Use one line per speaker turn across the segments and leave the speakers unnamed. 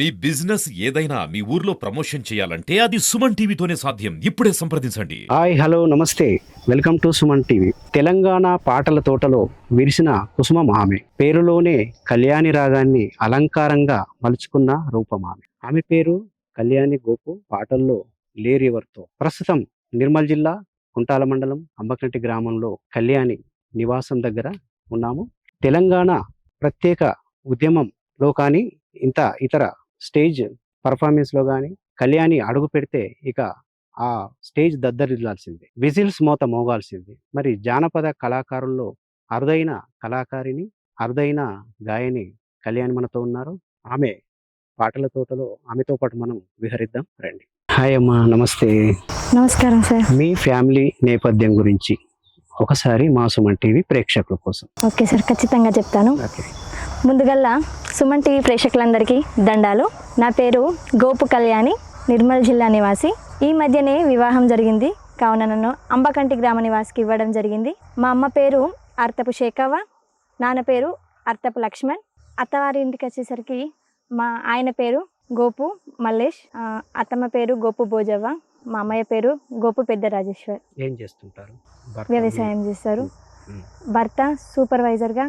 మీ business ఏదైనా మీ ఊర్లో promotion చేయాలంటే అది సుమన్ టీవీతోనే సాధ్యం. ఇప్పుడే సంప్రదించండి.
హాయ్ హలో నమస్తే, welcome to Suman TV. Telangana పాటల తోటలో విరిసిన కుసుమం ఆమె. పేరులోనే కళ్యాణి రాగాన్ని అలంకారంగా మలుచుకున్న రూపం ఆమె. ఆమె పేరు కళ్యాణి గోపు. పాటల్లో లేరెవరితో. ప్రస్తుతం నిర్మల్ జిల్లా కుంటాల మండలం అంబకంటి గ్రామంలో కళ్యాణి నివాసం దగ్గర ఉన్నాము. తెలంగాణ ప్రత్యేక ఉద్యమంలో కానీ ఇతర స్టేజ్ పర్ఫార్మెన్స్లో కానీ కళ్యాణి అడుగు పెడితే ఇక ఆ స్టేజ్ దద్దరిల్లాల్సిందే, విజిల్స్ మోత మోగాల్సిందే. మరి జానపద కళాకారుల్లో అరుదైన కళాకారిణి, అరుదైన గాయని కళ్యాణి మనతో ఉన్నారు. ఆమె పాటల తోటలో ఆమెతో పాటు మనం విహరిద్దాం రండి. హాయ్ అమ్మా, నమస్తే.
నమస్కారం సార్.
మీ ఫ్యామిలీ నేపథ్యం గురించి ఒకసారి మా సుమన్ టీవీ ప్రేక్షకుల కోసం.
ఓకే సార్, ఖచ్చితంగా చెప్తాను.
ఓకే.
ముందుగల్లా సుమన్ టీవీ ప్రేక్షకులందరికీ దండాలు. నా పేరు గోపు కళ్యాణి, నిర్మల్ జిల్లా నివాసి. ఈ మధ్యనే వివాహం జరిగింది కావున నన్ను అంబకంటి గ్రామ నివాసికి ఇవ్వడం జరిగింది. మా అమ్మ పేరు అర్తపు శేఖవ్వ, నాన్న పేరు అర్తపు లక్ష్మణ్. అత్తవారి ఇంటికి వచ్చేసరికి మా ఆయన పేరు గోపు మల్లేష్, అత్తమ్మ పేరు గోపు భోజవ్వ, మా అమ్మయ్య పేరు గోపు పెద్ద రాజేశ్వర్.
ఏం చేస్తుంటారు?
వ్యవసాయం చేస్తారు. భర్త సూపర్వైజర్గా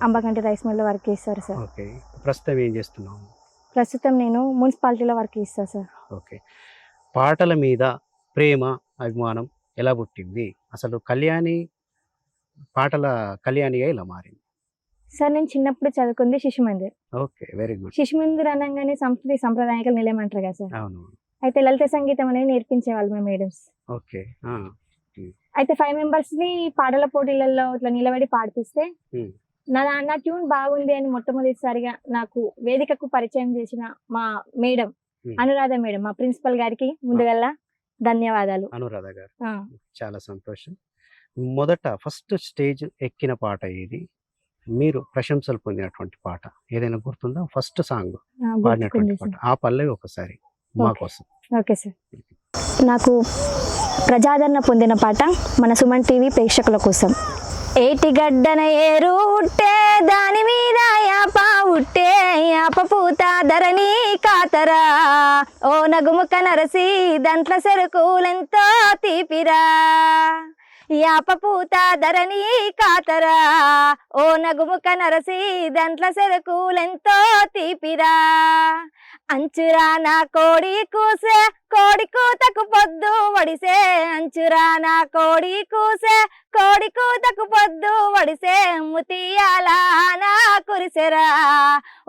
అంబకంటి రైస్ మిల్లో వర్క్ చేస్తారు సార్.
ఓకే. ప్రస్తుతం ఏం చేస్తున్నావు?
ప్రస్తుతం నేను మున్సిపాలిటీలో వర్క్ చేస్తాను సార్.
ఓకే. పాటల మీద ప్రేమ, అభిమానం ఎలా పుట్టింది? అసలు కళ్యాణి పాటల కళ్యాణిగా ఇలా మారింది?
సార్ నేను చిన్నప్పుడు చదువుకుంది శిశు మందిర్.
Okay, very good.
శిశు మందిర్ అనగానే సంస్కృతి సంప్రదాయాలు నిలయమంటారు కదా సార్.
అవును.
అయితే లలిత సంగీతం అనేది నేర్పించేవాళ్ళు మా మేడమ్స్.
ఓకే.
అయితే 5 members ని పాటల పోటీలలో ఇట్లా నిలబడి పాడిపిస్తే నా ట్యూన్ బాగుంది అని మొట్టమొదటిసారిగా నాకు వేదికకు పరిచయం చేసిన మా మేడం అనురాధ మేడం, మా ప్రిన్సిపల్ గారికి ముందుగల్లా ధన్యవాదాలు.
అనురాధ గారు, చాలా సంతోషం. మొదట ఫస్ట్ స్టేజ్ ఎక్కిన పాట ఏది? మీరు ప్రశంసలు పొందినటువంటి పాట ఏదైనా గుర్తుందా? ఫస్ట్ సాంగ్ పాడినటువంటి పాట, ఆ పల్లవి ఒకసారి మా కోసం.
Okay sir. నాకు ప్రజాదరణ పొందిన పాట మన సుమన్ టీవీ ప్రేక్షకుల కోసం. ఏటి గడ్డన ఏరు ఉట్టే, దాని మీద యాప ఉట్టే, యాప పూత ధరణి కాతరా, ఓ నగుముక నరసి దంట్ల సెరుకులెంతో తీపిరా, యాప పూత ధరణి కాతరా, ఓ నగుముక నరసి దంట్ల సెరుకులెంతో తీపిరా, అంచురా నా కోడి కూసే, కోడి కూతకు పొద్దు వడిసే, అంచురా నా కోడి కూసే, కోడి కూతకు పొద్దు వడిసే, ముతియాల నా కురిసెరా,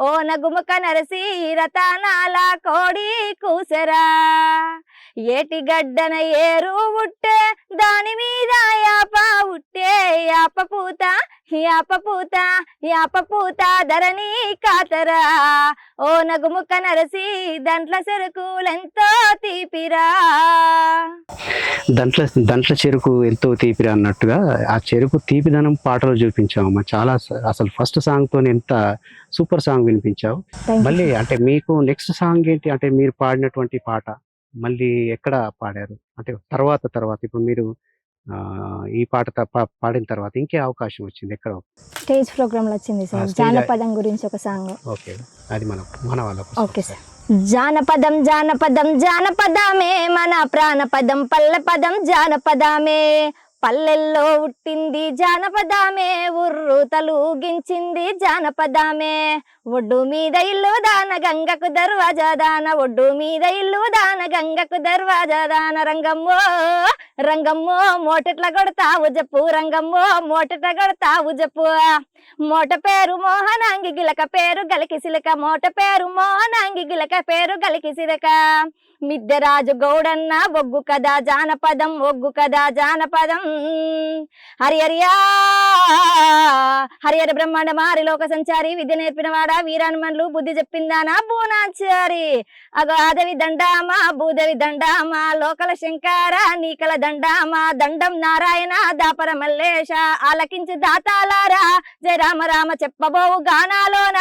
ఓ నగుముక నరసి రతనాల కోడి కూసెరా, ఏటి గడ్డన ఏరు ఉట్టే, దాని మీద యాప ఉట్టే, యాప పూత యాప పూత యాప పూత ధరణి కాతరా, ఓ నగుముక నరసి దంట్ల చెరుకులెంతో తీపిరా.
దంట్ల చెరుకు ఎంతో తీపిరా అన్నట్టుగా ఆ చెరుకు తీపిదనం పాటలు చూపించావు. చాలా అసలు ఫస్ట్ సాంగ్ తో ఎంత సూపర్ సాంగ్ వినిపించావు. మళ్ళీ అంటే మీకు నెక్స్ట్ సాంగ్ ఏంటి? అంటే మీరు పాడినటువంటి పాట మళ్ళీ ఎక్కడ పాడారు? అంటే తర్వాత ఇప్పుడు మీరు ఈ పాట పాడిన తర్వాత ఇంకే అవకాశం వచ్చింది? ఎక్కడ?
స్టేజ్ ప్రోగ్రామ్ లో వచ్చింది సార్, జానపదం గురించి ఒక సాంగ్.
ఓకే, అది మన వాళ్ళ.
Okay sir. జానపదం జానపదం జానపదమే, మన ప్రాణపదం పల్లె పదం జానపదమే, పల్లెల్లో ఉట్టింది జానపదమే, ఉర్రు తలుగించింది జానపదమే, ఒడ్డు మీద ఇల్లు దాన గంగకు దర్వాజా దాన, ఒడ్డు మీద ఇల్లు దాన గంగకు దర్వాజా దాన, రంగమ్మో రంగమ్మో మోటెట్ల కొడతావు జప్పు, రంగమ్మో మోటెట్ల కొడతావు జప్పు, మోట పేరు మోహనాంగి గిలక పేరు గలికి సిలక, మోట పేరు మోహనాంగి గిలక పేరు గలికి సిలక, మిద్దెరాజు గౌడన్న ఒగ్గు కదా జానపదం, ఒగ్గు కదా జానపదం, హరియరియా హరియర బ్రహ్మాండ మారి లోక సంచారి, విద్య నేర్పినవాడా వీరాన్మన్లు బుద్ధి చెప్పిందానా బూనాచారి, అగో ఆదవి దండామా భూదేవి దండామా, లోకల శంకార నీకల దండామా, దండం నారాయణ దాపర మల్లేశ, ఆలకించి దాతాలారా జయ రామ రామ చెప్పబోవు గానాలోన,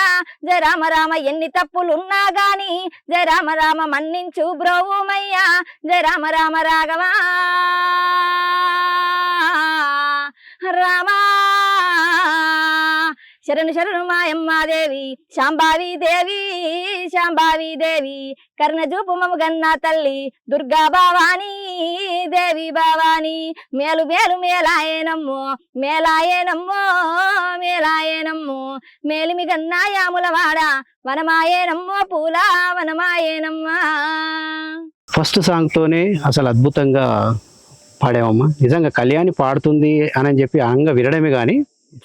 జయ రామ రామ ఎన్ని తప్పులున్నా గాని, జయ రామ రామ మన్నించు బ్రోవుమయ్యా, జయ రామ రామ రాఘవా రామా శరణు శరణు మాయమ్మాదేవి శాంభావి దేవి శాంభావి దేవి కర్ణజూపు మము గన్నా తల్లి దుర్గా భవానీ దేవి భవానీ మేలు మేలు మేలాయనమ్మో మేలాయనమ్మో మేలాయనమ్మో మేలిమి గన్నా యాములవాడ వనమాయేనమ్మో పూల వనమాయేనమ్మా.
ఫస్ట్ సాంగ్ తోనే అసలు అద్భుతంగా పాడామమ్మా. నిజంగా కళ్యాణి పాడుతుంది అని చెప్పి అంగ వినడమే కానీ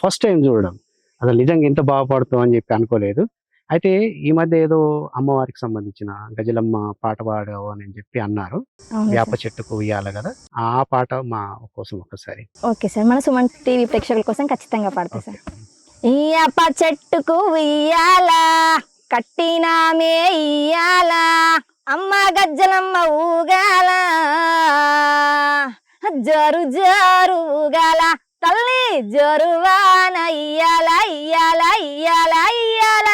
ఫస్ట్ టైం చూడడం అసలు నిజంగా ఎంత బాగా పాడుతాం అని చెప్పి అనుకోలేదు. అయితే ఈ మధ్య ఏదో అమ్మవారికి సంబంధించిన గజలమ్మ పాట పాడావు అని చెప్పి అన్నారు. వేప చెట్టుకు ఉయ్యాల కదా, ఆ పాట మా కోసం ఒకసారి.
ఓకే సార్, మన సుమన్ టీవీ ప్రేక్షకుల కోసం ఖచ్చితంగా పాడతా సార్. ఈ వేప చెట్టుకు ఉయ్యాల కట్టినామే ఇయ్యాల అమ్మ గజ్జలమ్మ ఊగాల జరు జరు ఊగాల తల్లి జరువాన ఇయ్యాల ఇయ్యాల ఇయ్యాల ఇయ్యాల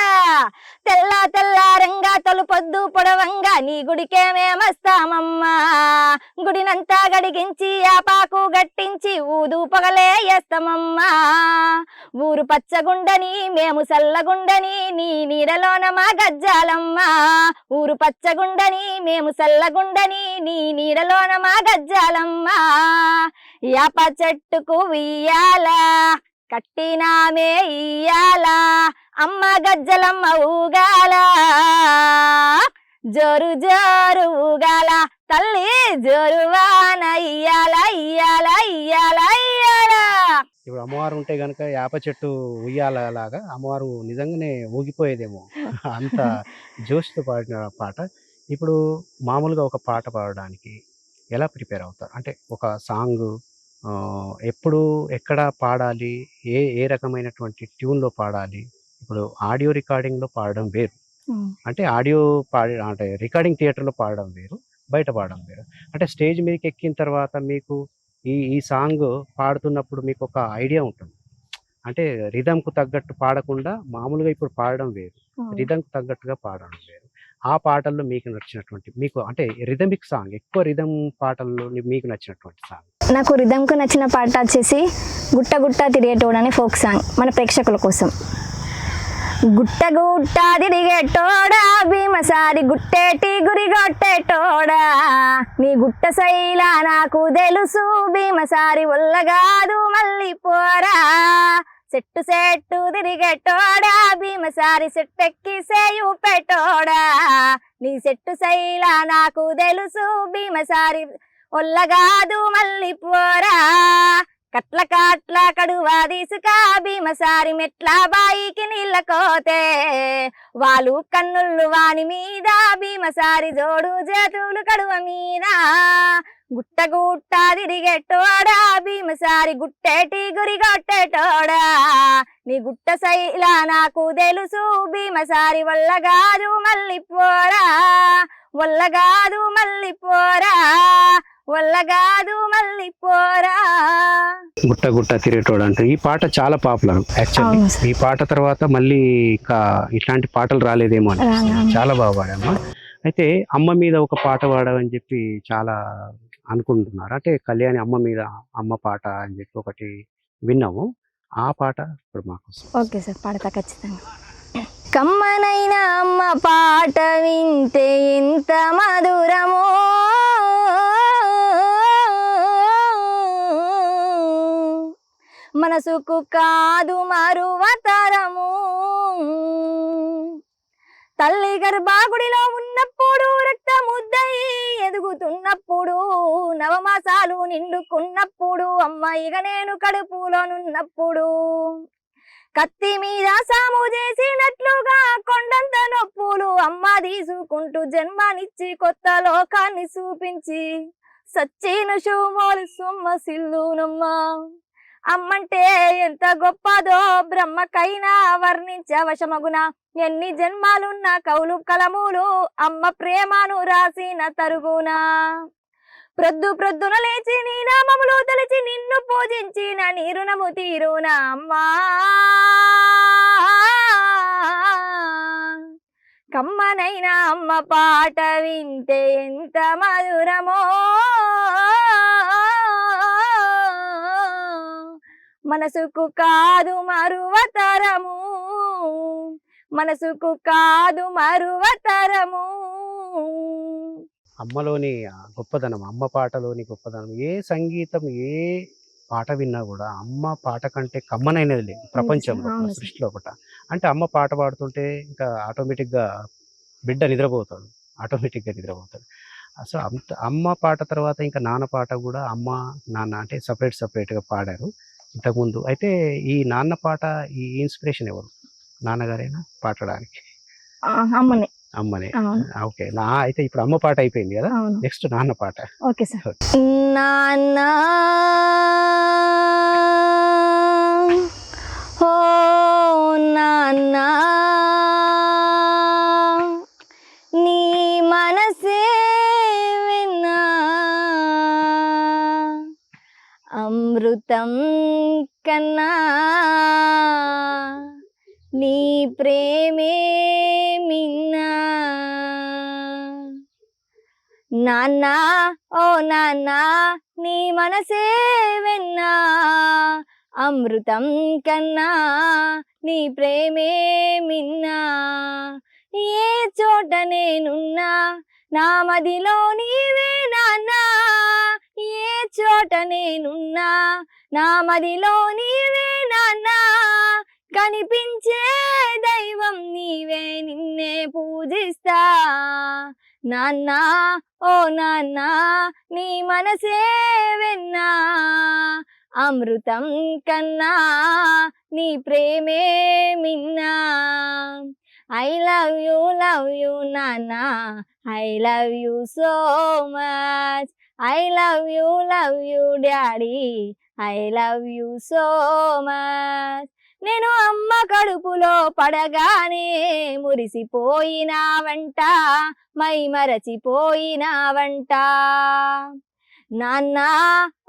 తెల్ల తెల్లారంగా తొలుపొద్దు పొడవంగా నీ గుడికేమేమస్తామమ్మా. గుడినంతా గడిగించి ఆపాకు గట్టించి ఊదు పొగలే వేస్తామమ్మా. ఊరు పచ్చగుండని మేము సల్లగుండని నీ నీడలోన మా గజ్జాలమ్మా. ఊరు పచ్చగుండని మేము సల్లగుండని నీ నీడలోన మా గజ్జాలమ్మా. యాప చెట్టుకు ఉయ్యాల కట్టినామే ఇయ్యాల అమ్మ గజ్జలమ్మ ఊగాల జోరు జోరు ఊగాల తల్లి జోరువాన ఇయ్యాల ఇయ్యాల ఇయ్యాల ఇయ్యాల.
ఇప్పుడు అమ్మవారు ఉంటే గనుక వేప చెట్టు ఉయ్యాల లాగా అమ్మవారు నిజంగానే ఊగిపోయేదేమో అంత జోష్తో పాడిన పాట. ఇప్పుడు మామూలుగా ఒక పాట పాడడానికి ఎలా ప్రిపేర్ అవుతారు? అంటే ఒక సాంగ్ ఎప్పుడు ఎక్కడ పాడాలి, ఏ ఏ రకమైనటువంటి ట్యూన్లో పాడాలి? ఇప్పుడు ఆడియో రికార్డింగ్లో పాడడం వేరు, అంటే ఆడియో అంటే రికార్డింగ్ థియేటర్లో పాడడం వేరు, బయట పాడడం వేరు. అంటే స్టేజ్ మీదకి ఎక్కిన తర్వాత మీకు ఈ సాంగ్ పాడుతున్నప్పుడు మీకు ఒక ఐడియా ఉంటుంది. అంటే రిథంకు తగ్గట్టు పాడకుండా మామూలుగా ఇప్పుడు పాడడం వేరు, రిథంకు తగ్గట్టుగా పాడడం వేరు. ఆ పాటల్లో మీకు నచ్చినటువంటి, మీకు అంటే రిథమిక్ సాంగ్, ఎక్కువ రిథం పాటల్లో మీకు నచ్చినటువంటి సాంగ్?
నాకు రిథంకు నచ్చిన పాట వచ్చేసి గుట్ట గుట్ట తిరిగేటోడు అనే ఫోక్ సాంగ్ మన ప్రేక్షకుల కోసం. గుట్ట గుట్ట తిరిగేటోడా భీమసారి గుట్టేటి గురిగొట్టేటోడా నీ గుట్ట శైలా నాకు తెలుసు భీమసారి ఒల్లగాదు మళ్ళీ పోరా. చెట్టు చెట్టు తిరిగేటోడా భీమసారి చెట్టెక్కి సేయు పెట్టోడా నీ చెట్టు శైలా నాకు తెలుసు భీమసారి ఒల్లగాదు మళ్ళీ పోరా. కట్ల కాట్ల కడువా తీసుక భీమసారి మెట్ల బాయికి నీళ్ళ కోతే వాళ్ళు కన్నుళ్ళు వాని మీద భీమసారి జోడు చేతులు కడువ మీద. గుట్ట గుట్ట తిరిగేటోడా భీమసారి గుట్టేటి గురిగొట్టేటోడా నీ గుట్ట శైలా నాకు తెలుసు భీమసారి వల్లగాదు మళ్ళీ పోరా వల్లగాదు మళ్ళీ పోరా వల్లగాదు మళ్ళీ పోరా.
గుట్ట గుట్ట తిరిగేటోడు అంటే ఈ పాట చాలా పాపులర్ యాక్చువల్లీ. ఈ పాట తర్వాత మళ్ళీ ఇంకా ఇట్లాంటి పాటలు రాలేదేమో అని చాలా బాగా పాడామా. అయితే అమ్మ మీద ఒక పాట పాడమని చెప్పి చాలా అనుకుంటున్నారు. అంటే కళ్యాణి అమ్మ మీద అమ్మ పాట అని చెప్పి ఒకటి విన్నాము, ఆ పాట ఇప్పుడు మాకు.
ఓకే సార్, పాడతా ఖచ్చితంగా. కమ్మనైన అమ్మ పాట వింటే ఎంత మధురమో మనసుకు కాదు మరువతరము. తల్లి గర్భాగుడిలో ఉన్నప్పుడు రక్తముద్దయి ఎదుగుతున్నప్పుడు నవమాసాలు నిండుకున్నప్పుడు అమ్మాయిగా నేను కడుపులోనున్నప్పుడు కత్తి మీద సాము చేసినట్లుగా కొండంత నొప్పులు అమ్మ తీసుకుంటూ జన్మనిచ్చి కొత్త లోకాన్ని చూపించి సచ్చిన శుమోలు సొమ్మ సిల్లునమ్మా. అమ్మంటే ఎంత గొప్పదో బ్రహ్మకైనా వర్ణించవశమగున. ఎన్ని జన్మాలున్న కౌలు కలములు అమ్మ ప్రేమను రాసిన తరుగునా. ప్రొద్దు ప్రొద్దున లేచి నీ నామములు తలచి నిన్ను పూజించిన నీ రుణము తీరునా అమ్మా. కమ్మనైన అమ్మ పాట వింటే ఎంత మధురమో మనసుకు కాదు మరువతరము, మనసుకు కాదు మరువతరము.
అమ్మలోని ఆ గొప్పదనం, అమ్మ పాటలోని గొప్పదనం, ఏ సంగీతం ఏ పాట విన్నా కూడా అమ్మ పాట కంటే కమ్మనైనది లేదు ప్రపంచంలో,
అవును
మన
సార్.
సృష్టిలో ఒకట. అంటే అమ్మ పాట పాడుతుంటే ఇంకా ఆటోమేటిక్గా బిడ్డ నిద్రపోతాడు, ఆటోమేటిక్గా నిద్రపోతాడు. సో అంత అమ్మ పాట తర్వాత ఇంకా నాన్న పాట కూడా అమ్మ నాన్న అంటే సపరేట్గా పాడారు ఇంతకుముందు. అయితే ఈ నాన్న పాట, ఈ ఇన్స్పిరేషన్ ఎవరు? నాన్నగారైనా పాడడానికి?
అమ్మనే.
అమ్మనే.
అవును.
ఓకే. అయితే ఇప్పుడు అమ్మ పాట అయిపోయింది కదా,
అవును.
నెక్స్ట్ నాన్న పాట.
Okay sir. నాన్న ఓ నాన్న నీ మనసే విన్నా అమృతం కన్నా నీ ప్రేమే మిన్నా. నాన్న ఓ నాన్న నీ మనసే వెన్నా అమృతం కన్నా నీ ప్రేమే మిన్నా. ఏ చోట నేనున్నా నా మదిలో నీవే నాన్న, ఏ చోట నేనున్నా నా మదిలో నీవే నాన్న. కనిపించే దైవం నీవే, నిన్నే పూజిస్తా నాన్న ఓ నాన్న నీ మనసే వెన్నా అమృతం కన్నా నీ ప్రేమే మిన్నా. ఐ లవ్ యూ నాన్న, I love you so much. I love you daddy, I love you so much. నేను అమ్మ కడుపులో పడగానే మురిసిపోయినావంట, మై మరచిపోయినావంట. నాన్న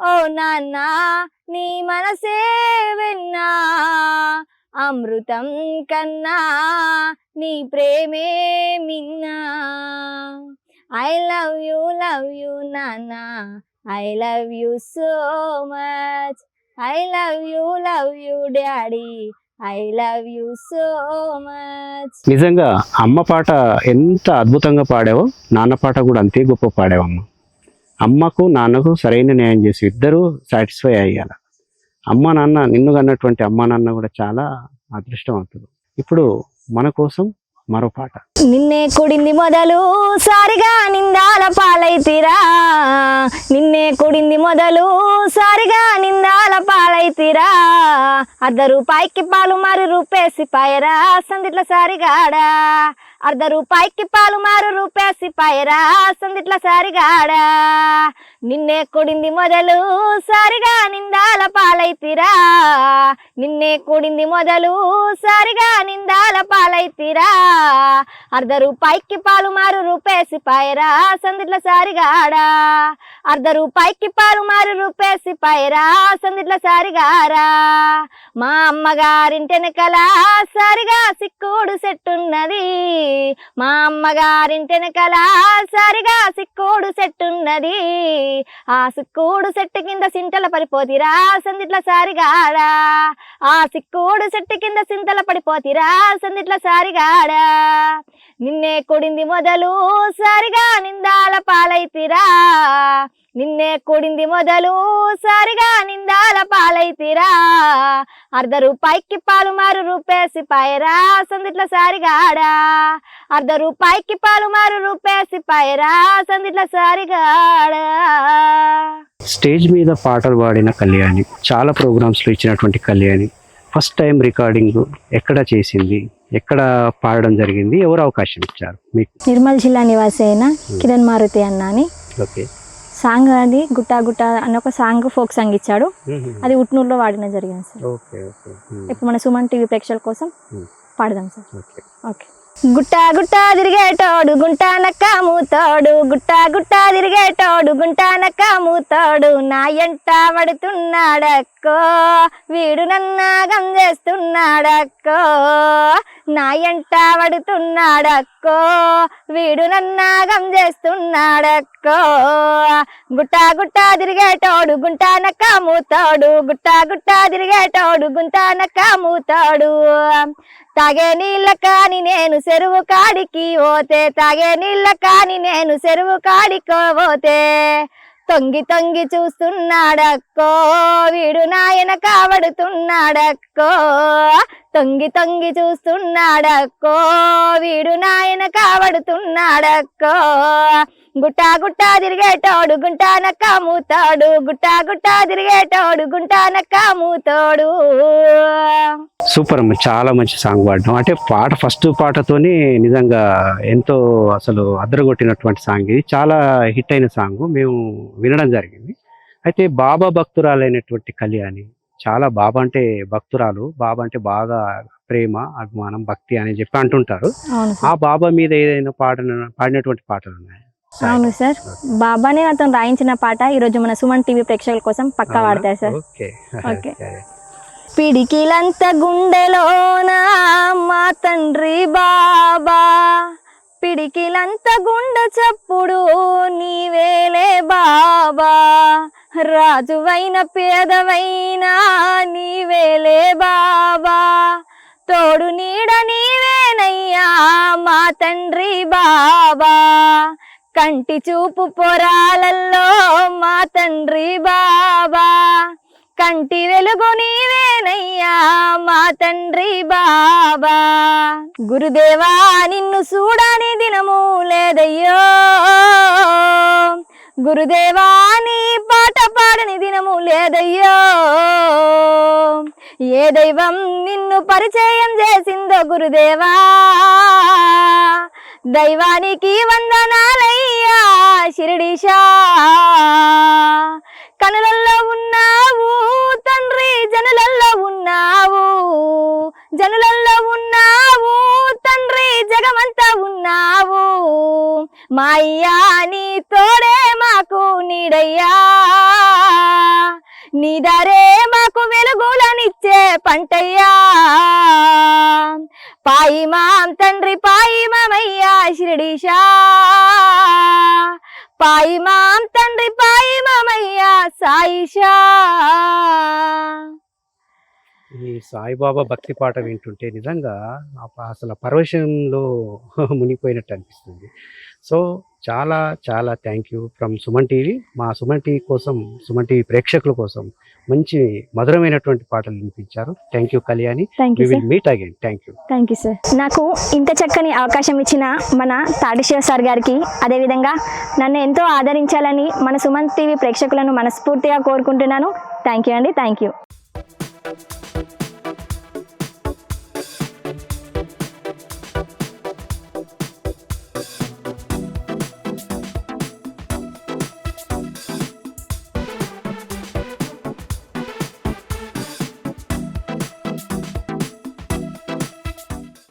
ఓ నాన్న నీ మనసే వెన్నా అమృతం కన్నా నీ ప్రేమే మిన్నా. ఐ లవ్ యూ నాన్న, I love you so much. I love you daddy, I love you so much.
నిజంగా అమ్మ పాట ఎంత అద్భుతంగా పాడావో నాన్న పాట కూడా అంతే గొప్ప పాడావమ్మ. అమ్మకు నాన్నకు సరైన న్యాయం చేసి ఇద్దరు సాటిస్ఫై అయ్యాల. అమ్మ నాన్న, నిన్ను కన్నటువంటి అమ్మ నాన్న కూడా చాలా అదృష్టవంతులు. ఇప్పుడు మన కోసం మరో పాట.
నిన్నే కొడింది మొదలు సారిగా నిందాల పాలైతిరా, నిన్నే కొడింది మొదలు సారిగా నిందాల పాలైతిరా. ₹1 పాలు మారు రూపేసి పాయరా సందిట్ల సారిగాడా, ₹1 పాలు మారు రూపేసి పాయరా సందిట్ల సారిగాడా. నిన్నే కొడింది మొదలు సారిగా నిందాల పాలైతిరా, నిన్నే కొడింది మొదలు సారిగా నిందాల పాలైతిరా. ₹1 పాలు మారు రూపేసి పాయరా సందిట్ల సారిగాడా, ₹1 పాలు మారు రూపేసి పాయరా సందిట్ల సారిగారా. మా అమ్మగారింటెనకల సారిగా సిక్కుడు సెట్టున్నది, మా అమ్మగారింటెనకల సారిగా సిక్కుడు సెట్టున్నది. ఆ సిక్కుడు చెట్టు కింద సింటల పడిపోతిరా సందిట్ల సారిగాడా, ఆ సిక్కుడు చెట్టు కింద సింతల పడిపోతిరా సందిట్ల సారిగాడా. నిన్నే కొడింది మొదలు సారిగా నిందాల పాలైతిరా, నిన్నే కొడింది మొదలు సారిగా నిందాల పాలైతిరా. ₹1 పాలు మారు రూపేసి పాయరా సందిట్ల సారిగాడా, ₹1 పాలు మారు రూపేసి పాయరా సందిట్ల సారిగాడా.
స్టేజ్ మీద పాటలు పాడిన కళ్యాణి, చాలా ప్రోగ్రామ్స్లో ఇచ్చినటువంటి కళ్యాణి, ఫస్ట్ టైం రికార్డింగ్ ఎక్కడ చేసింది, ఎక్కడ పాడడం జరిగింది, ఎవరు అవకాశం ఇచ్చారు మీకు?
నిర్మల్ జిల్లా నివాసి అయిన కిరణ్ మారుతి అన్న అని
ఓకే.
సాంగ్ అది గుట్టా గుట్టా అని ఒక సాంగ్, ఫోక్ సాంగ్ ఇచ్చాడు. అది ఉట్నూరులో వాడిన జరిగింది సార్.
Okay okay.
ఇప్పుడు మన సుమన్ టీవీ ప్రేక్షకుల కోసం పాడదాం సార్.
ఓకే.
ఓకే. గుట్టా గుట్టా తిరిగేటోడు గుంటా నక్క మూతోడు, గుట్టా గుట్టా తిరిగేటోడు గుంటా నక్క మూతోడు. నా ఎంట పడుతున్నాడక్కో వీడు నన్నాగం చేస్తున్నాడక్కో, నా ఎంట పడుతున్నాడక్కో వీడు నన్నాగం చేస్తున్నాడక్కో గుట్టా గుట్టా తిరిగేటోడు గుంటానక్క మూతాడు గుట్టా గుట్టా తిరిగేటోడు గుంటానక్క మూతాడు తాగే నీళ్ళ కాని నేను చెరువు కాడికి పోతే తాగే నీళ్ళ కాని నేను చెరువు కాడికి పోతే తొంగి తొంగి చూస్తున్నాడక్కో వీడు నాయన కావడుతున్నాడక్కో తొంగి తొంగి చూస్తున్నాడక్కో వీడు నాయన కావడుతున్నాడక్కో గుట్టా గుట్టా తిరిగేటోడు గుంటానక్క మూతాడు గుట్టా గుట్టా తిరిగేటోడు గుంటానక్క మూతాడు.
సూపర్ అమ్మ, చాలా మంచి సాంగ్ పాడడం. అంటే పాట ఫస్ట్ పాటతోనే నిజంగా ఎంతో అసలు అదరగొట్టినటువంటి సాంగ్ ఇది. చాలా హిట్ అయిన సాంగ్ మేము వినడం జరిగింది. అయితే బాబా భక్తురాలైనటువంటి కళ్యాణి, చాలా బాబా అంటే భక్తురాలు, బాబా అంటే బాగా ప్రేమ అభిమానం భక్తి అని చెప్పి అంటుంటారు. ఆ బాబా మీద ఏదైనా పాడినటువంటి పాటలు ఉన్నాయి?
అవును సార్, బాబానే అతను రాయించిన పాట ఈరోజు మన సుమన్ టీవీ ప్రేక్షకుల కోసం పక్కా వాడతారు సార్. ఓకే. పిడికిలంత గుండెలోన మా తండ్రి బాబా పిడికిలంత గుండె చప్పుడు నీవేలే బాబా రాజువైన పేదవైనా నీవేలే బాబా తోడు నీడ నీవేనయ్యా మా తండ్రి బాబా కంటి చూపు పొరాలల్లో మా తండ్రి బాబా కంటి వెలుగు నీవేనయ్యా మా తండ్రి బాబా గురుదేవా నిన్ను చూడని దినము లేదయ్యో గురుదేవా నీ పాట పాడని దినము లేదయ్యో ఏ దైవం నిన్ను పరిచయం చేసిందో గురుదేవా దైవానికి వందనాలయ్యా షిరిడీశా కనులల్లో ఉన్నావు తండ్రి జనులల్లో ఉన్నావు జనులల్లో ఉన్నావు తండ్రి జగమంతా ఉన్నావు మా అయ్యా నీ తోడే మాకు నీడయ్యా నీ దారే మాకు వెలుగులనిచ్చే పంటయ్యా పాయి మాం తండ్రి పాయి మామయ్యా షిరిడీశా పాయి మాం తండ్రి పాయి మామయ్యా సాయిషా.
ఈ సాయిబాబా భక్తి పాట వింటుంటే నిజంగా అసలు పరవశంలో మునిగిపోయినట్టు అనిపిస్తుంది. సో చాలా చాలా thank you from Suman TV. మా సుమన్ టీవీ కోసం, సుమన్ టీవీ ప్రేక్షకుల కోసం మంచి మధురమైనటువంటి పాటలు వినిపించారు. Thank you Kalyani.
Thank you sir.
Meet again. Thank you
sir. నాకు ఇంత చక్కని అవకాశం ఇచ్చిన మన తాటిశివ సార్ గారికి, అదేవిధంగా నన్ను ఎంతో ఆదరించాలని మన సుమన్ టీవీ ప్రేక్షకులను మనస్ఫూర్తిగా కోరుకుంటున్నాను. థ్యాంక్ యూ అండి. Thank you.